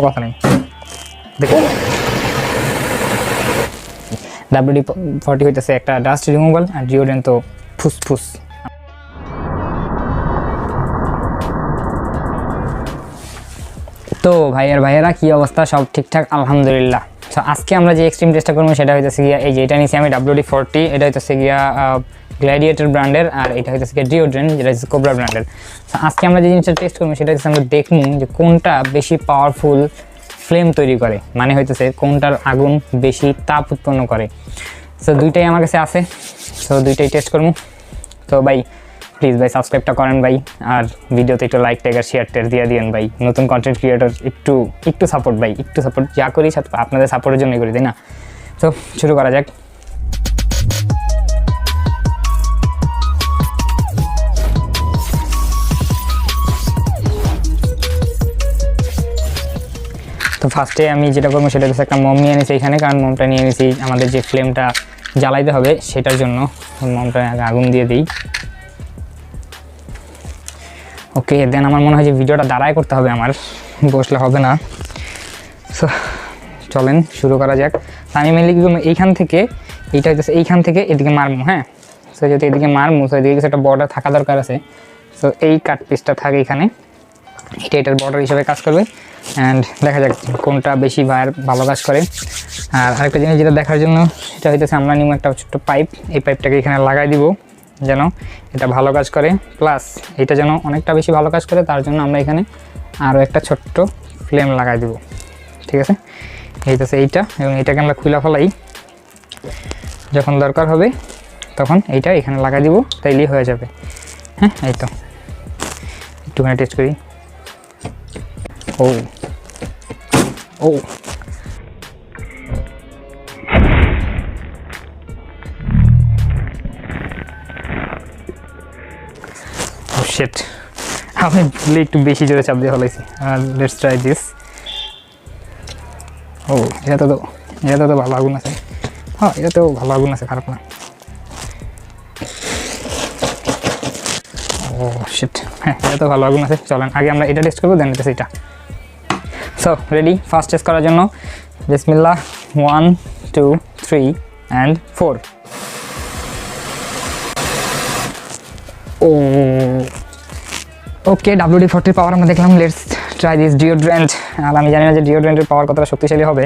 কোনো কথা নেই। দেখো WD40 হইতেছে একটা ডাস্ট রিমুভাল, আর ডিওড্রেন্ট তো ফুসফুস। তো ভাইয়েরা কি অবস্থা? সব ঠিকঠাক? আলহামদুলিল্লাহ। সো আজকে আমরা যে এক্সট্রিম টেস্টটা করবো সেটা হইতেছে গিয়া এই যে এটা নিয়েছি আমি WD40, এটা হইতেছে গিয়া গ্ল্যাডিয়েটর ব্র্যান্ডের, আর এটা হইতেছে গিয়া ডিওড্রেন্ট যেটা হচ্ছে কোবরা ব্র্যান্ডের। সো আজকে আমরা যে জিনিসটা টেস্ট করবো সেটা হচ্ছে আমরা দেখবো যে কোনটা বেশি পাওয়ারফুল ফ্লেম তৈরি করে, মানে হইতেছে কোনটার আগুন বেশি তাপ উৎপন্ন করে। সো দুইটাই আমার কাছে আছে, সো দুইটাই টেস্ট করবো। তো ভাই প্লিজ ভাই সাবস্ক্রাইবটা করেন ভাই, আর ভিডিওতে একটু লাইক টাইক আর শেয়ার টেয়ার দিয়ে দিন ভাই। নতুন কন্টেন্ট ক্রিয়েটর, একটু সাপোর্ট ভাই, একটু সাপোর্ট যা করি আপনাদের সাপোর্টের জন্যই করি, তাই না? তো শুরু করা যাক। তো ফার্স্টে আমি যেটা করবো সেটা হচ্ছে একটা মোম নিয়ে নিয়েছি এখানে, কারণ মোমটা নিয়ে নিয়েছি আমাদের যে ফ্লেমটা জ্বালাইতে হবে সেটার জন্য। মোমটা আগুন দিয়ে দিই। ওকে, দেন আমার মনে হয় যে ভিডিওটা দাঁড়ায় করতে হবে, আমার বসলে হবে না। সো চলেন শুরু করা যাক। আমি মেনলি কী করবো, এইখান থেকে এইটা হইতেছে এইখান থেকে এদিকে মারমু। হ্যাঁ, সো যদি এদিকে মারমু তো এদিকে কিছু একটা বর্ডার থাকা দরকার আছে। সো এই কাট পিসটা থাকে এখানে, এটার বর্ডার হিসেবে কাজ করবে। অ্যান্ড দেখা যাক কোনটা বেশি ভালো কাজ করে। আর আরেকটা জিনিস যেটা দেখার জন্য সেটা হইতেছে আমরা নিব একটা ছোট্ট পাইপ, এই পাইপটাকে এখানে লাগাই দিব যেন এটা ভালো কাজ করে, প্লাস এটা যেন অনেকটা বেশি ভালো কাজ করে, তার জন্য আমরা এখানে আরও একটা ছোট্ট ফ্লেম লাগাই দিব। ঠিক আছে, এইটাছে এইটা, এবং এইটাকে আমরা খুলে ফেলাই, যখন দরকার হবে তখন এইটা এখানে লাগাই দিব, তাইলেই হয়ে যাবে। হ্যাঁ, এই তো একটুখানি টেস্ট করি। ও ও শিট, আমি একটু বেশি জোরে চাপ দিয়ে ফেলাইছি। Let's try this. ও এটাতে তো ভালো আগুন আছে। হ্যাঁ, এটাতেও ভালো আগুন আছে, খারাপ না। ও শিট, হ্যাঁ এটা তো ভালো আগুন আছে। চলেন আগে আমরা এটা টেস্ট করবো, দেন এটা। সো রেডি ফার্স্ট টেস্ট করার জন্য। বিসমিল্লাহ, 1 2 3 and 4। O okay, WD40 power আমরা দেখলাম। Let's try this deodorant. আর আমি জানি না যে ডিওড্রেন্টের পাওয়ার কতটা শক্তিশালী হবে।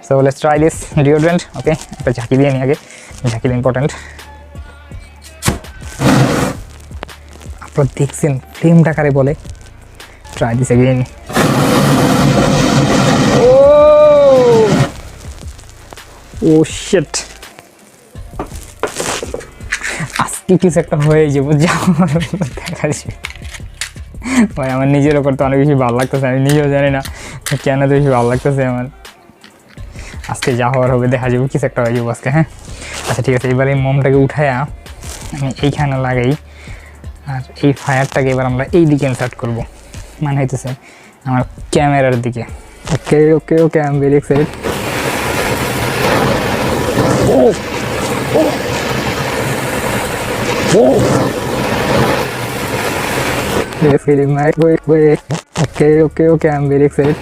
So let's try this deodorant. Okay, একটা ঝাঁকি দিয়ে নিই আগে, ঝাঁকি ইম্পর্টেন্ট। আপনারা দেখছেন ফ্লেমটা কারে বলে। Try this again. Oh shit, আজকে কিছু একটা হয়ে যাবো, দেখা যাবে ভাই। আমার নিজের ওপর তো অনেক বেশি ভালো লাগতেছে, আমি নিজেও জানি না কেন তো বেশি ভালো লাগতেছে আমার। আজকে যা হওয়ার হবে দেখা যাবো, কিছু একটা হয়ে যাবো আজকে। হ্যাঁ আচ্ছা ঠিক আছে, এবার এই মোমটাকে উঠাইয়া আমি এইখানে লাগাই, আর এই ফায়ারটাকে এবার আমরা এই দিকে ইনসার্ট করবো, মানে হইতেছে আমার ক্যামেরার দিকে। Okay okay okay, I am very excited. Feeling my way. Okay, I'm very excited.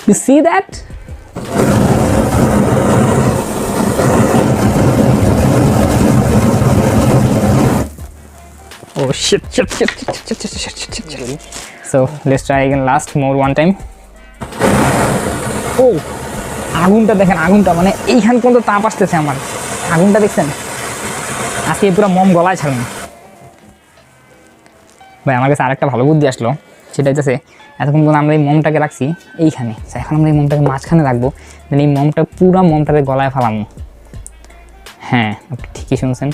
You see that? Oh shit. So let's try again, one time. Oh, আগুনটা দেখেন, আগুনটা মানে এইখান পর্যন্ত তাপ আসতেছে আমার। আগুনটা দেখছেন? আজকে পুরো মোম গলায় ছাড়ুন ভাই। আমার কাছে আরেকটা ভালো বুদ্ধি আসলো, সেটা হচ্ছে এতক্ষণ পর্যন্ত আমরা এই মোমটাকে রাখছি এইখানে, এখন আমরা এই মোমটাকে মাঝখানে রাখবো, দেন এই মোমটা পুরো মোমটাকে গলায় ফালামো। হ্যাঁ আপনি ঠিকই শুনছেন,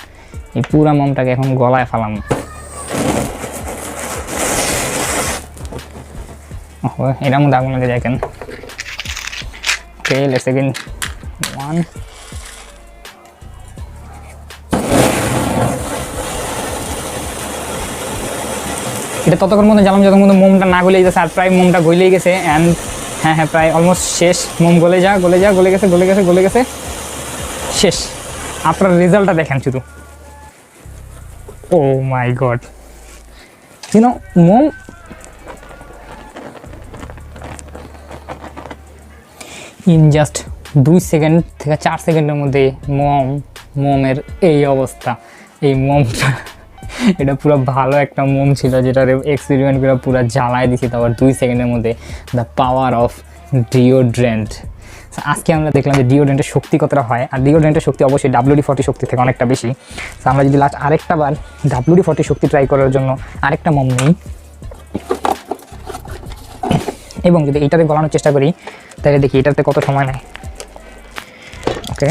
এই পুরো মোমটাকে এখন গলায় ফালামো। ও এটার মধ্যে আগুন লেগে যায় কেন? Okay let's again 1। এটা ততক্ষণ মধ্যে জ্বালাম যতক্ষণ মধ্যে মোমটা না গলে গেছে, আর প্রায় মোমটা গলেই গেছে। অ্যান্ড হ্যাঁ প্রায় অলমোস্ট শেষ। মোম গলে গেছে শেষ। আপনার রেজাল্টটা দেখেন শুধু। Oh my god. You know, mom, in just 2 second থেকে 4 সেকেন্ডের মধ্যে মোমের এই অবস্থা। এই মোমটা এটা পুরো ভালো একটা মোম ছিল, যেটার এক্সপেরিমেন্ট করে পুরো জ্বালায় দিছি, তারপর 2 সেকেন্ডের মধ্যে। The power of deodorant. আজকে আমরা দেখলাম যে ডিওড্রেন্টের শক্তি কতটা হয়, আর ডিওড্রেন্টের শক্তি অবশ্যই WD40 শক্তি থেকে অনেকটা বেশি। তো আমরা যদি লাস্ট আরেকটা বার WD40 শক্তি ট্রাই করার জন্য আরেকটা মোম নিই এবং যদি এইটাতে গলানোর চেষ্টা করি, তাহলে দেখি এটাতে কত সময় নেয়। Okay,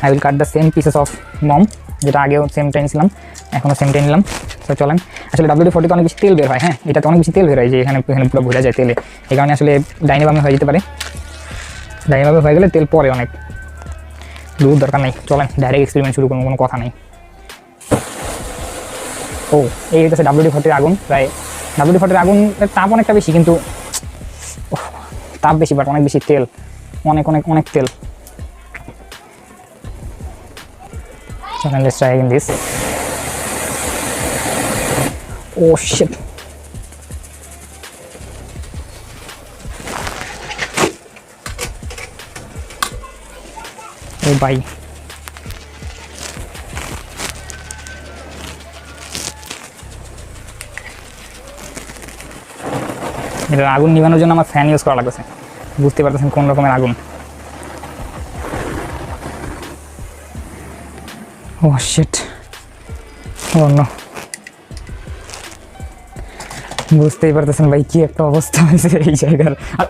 I will cut the same pieces of mom, যেটা আগেও সেম টাইম নিলাম, এখনও সেম টাইম নিলাম। তো চলেন, আসলে WD40 অনেক বেশি তেল বের হয়, হ্যাঁ এটাতে অনেক বেশি তেল বের হয়, যে এখানে পুরো ভরে যায় তেলে। এই কারণে আসলে ডাইনে বামে হয়ে যেতে পারে, ডাইনে বামে হয়ে গেলে তেল পরে অনেক দূর দরকার নেই। চলেন ডাইরেক্ট এক্সপেরিমেন্ট শুরু করুন, কোনো কথা নেই। ও, এই হচ্ছে WD40 আগুন। প্রায় WD40 আগুনের তাপ অনেকটা বেশি, কিন্তু তাপ বেশি বাট অনেক বেশি তেল, অনেক অনেক অনেক তেল। চলেন let's try again this. Oh shit, ও ভাই, এটার আগুন নিভানোর জন্য আমার ফ্যান ইউজ করা লাগতেছে, বুঝতে পারতেছেন কোন রকমের আগুন। ও শিট, ও নো, বুঝতেই পারতেছেন ভাই কি একটা অবস্থা হয়েছে এই জায়গার। আর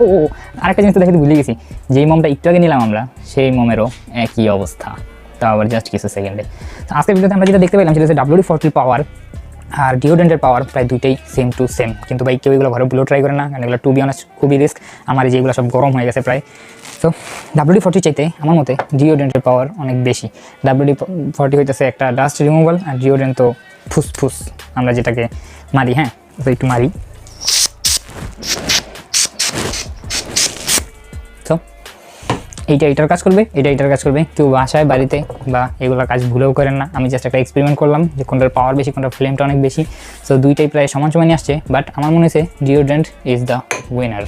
আরেকটা জিনিস তো দেখাতে ভুলে গেছি, যেই মোমটা একটু আগে নিলাম আমরা, সেই মোমেরও একই অবস্থা, তাও আবার জাস্ট কিছু সেকেন্ডে। তো আজকের ভিডিওতে আমরা যেটা দেখতে পেলাম সেটা হচ্ছে WD40 পাওয়ার আর ডিওড্রেন্টের পাওয়ার প্রায় দুইটাই সেম টু সেম। কিন্তু ভাই কেউ এগুলো ঘরে ভুলেও ট্রাই করে না, কারণ এগুলো টু বি অনেস্ট খুবই রিস্ক। আমার যেগুলো সব গরম হয়ে গেছে প্রায়। তো WD40 চাইতে আমার মতে ডিওড্রেন্টের পাওয়ার অনেক বেশি। WD40 হইতেছে একটা ডাস্ট রিমুভাল, আর ডিওড্রেন্ট তো ফুসফুস আমরা যেটাকে মারি, হ্যাঁ তো একটু মারি। তো এইটার কাজ করবে, এটার কাজ করবে। কেউ বাসায় বাড়িতে বা এগুলো কাজ ভুলেও করেন না। আমি জাস্ট একটা এক্সপেরিমেন্ট করলাম যে কোনটার পাওয়ার বেশি, কোনটার ফ্লেমটা অনেক বেশি। সো দুইটাই প্রায় সমান সমানই আসছে, বাট আমার মনে হয়েছে ডিওড্রেন্ট ইজ দ্য উইনার।